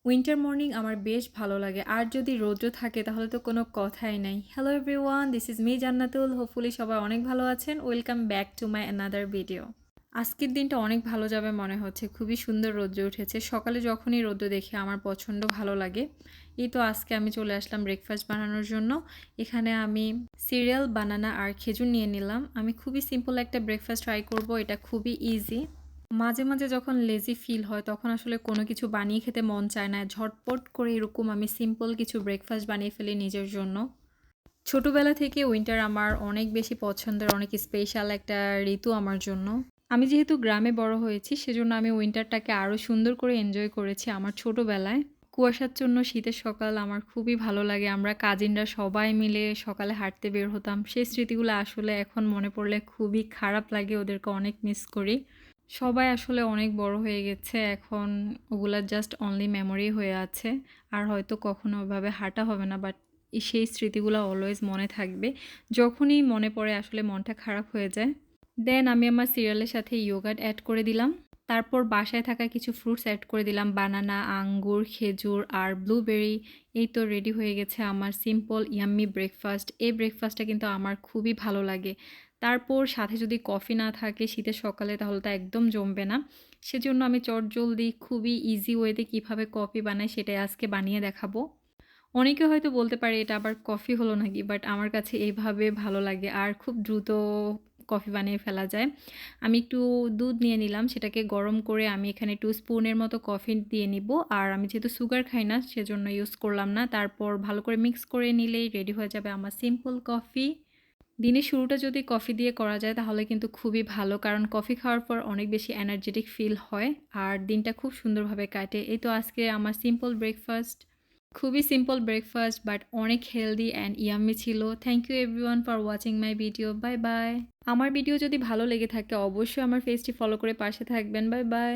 Winter morning আমার বেশ ভালো লাগে। আর যদি রৌদ্র থাকে তাহলে তো কোনো কথাই নাই। Hello everyone, this is me Jannatul. Hopefully সবাই অনেক ভালো আছেন। Welcome back to my another video. আজকের দিনটা অনেক ভালো যাবে মনে হচ্ছে। খুবই সুন্দর রৌদ্র উঠেছে। সকালে যখনই রৌদ্র দেখি আমার প্রচণ্ড ভালো লাগে। এই তো আজকে আমি চলে আসলাম ব্রেকফাস্ট বানানোর জন্য। এখানে আমি সিরিয়াল, বানানা আর খেজুর নিয়ে নিলাম। আমি খুবই সিম্পল একটা ব্রেকফাস্ট ট্রাই করব। এটা খুবই ইজি। মাঝে, মাঝে যখন লেজি ফিল হয় তখন আসলে কোনো কিছু বানিয়ে খেতে মন চায় না। ঝটপট করে এরকম আমি সিম্পল কিছু ব্রেকফাস্ট বানিয়ে ফেলি নিজের জন্য। ছোটোবেলা থেকে উইন্টার আমার অনেক বেশি পছন্দের, অনেক স্পেশাল একটা ঋতু আমার জন্য। আমি যেহেতু গ্রামে বড় হয়েছি সেজন্য আমি উইন্টারটাকে আরও সুন্দর করে এনজয় করেছি আমার ছোটোবেলায়। কুয়াশাচ্ছন্ন শীতের সকাল আমার খুবই ভালো লাগে। আমরা কাজিনরা সবাই মিলে সকালে হাঁটতে বের হতাম। সেই স্মৃতিগুলো আসলে এখন মনে পড়লে খুবই খারাপ লাগে, ওদেরকে অনেক মিস করি। সবাই আসলে অনেক বড় হয়ে গেছে এখন, ওগুলা জাস্ট অনলি মেমোরি হয়ে আছে। আর হয়তো কখনো ওভাবে হাঁটা হবে না, বাট সেই স্মৃতিগুলো অলওয়েজ মনে থাকবে। যখনই মনে পড়ে আসলে মনটা খারাপ হয়ে যায়। দেন আমি আমার সিরিয়ালের সাথে ইয়োগার্ট অ্যাড করে দিলাম। তারপর বাসায় থাকা কিছু ফ্রুটস অ্যাড করে দিলাম, বানানা, আঙ্গুর, খেজুর আর ব্লুবেরি। এই তো রেডি হয়ে গেছে আমার সিম্পল ইয়াম্মি ব্রেকফাস্ট। এই ব্রেকফাস্টটা কিন্তু আমার খুবই ভালো লাগে। তারপর সাথে যদি কফি না থাকে শীতের সকালে তাহলে তো একদম জমবে না। সেজন্য আমি চটজলদি খুবই ইজি ওয়েতে কীভাবে কফি বানাই সেটাই আজকে বানিয়ে দেখাবো। অনেকে হয়তো বলতে পারে এটা আবার কফি হলো নাকি, বাট আমার কাছে এইভাবে ভালো লাগে আর খুব দ্রুত কফি বানিয়ে ফেলা যায়। আমি একটু দুধ নিয়ে নিলাম, সেটাকে গরম করে আমি এখানে 2 স্পুনের মতো কফি দিয়ে নিব। আর আমি যেহেতু সুগার খাই না সেজন্য ইউজ করলাম না। তারপর ভালো করে মিক্স করে নিলেই রেডি হয়ে যাবে আমার সিম্পল কফি। দিনের শুরুটা যদি কফি দিয়ে করা যায় তাহলে কিন্তু খুবই ভালো, কারণ কফি খাওয়ার পর অনেক বেশি এনার্জেটিক ফিল হয় আর দিনটা খুব সুন্দরভাবে কাটে। এই তো আজকে আমার সিম্পল ব্রেকফাস্ট, খুবই সিম্পল ব্রেকফাস্ট বাট অনেক হেলদি অ্যান্ড ইয়াম্মি ছিল। Thank you everyone for watching my video. Bye bye. আমার ভিডিও যদি ভালো লেগে থাকে অবশ্যই আমার পেজটি ফলো করে পাশে থাকবেন। Bye bye.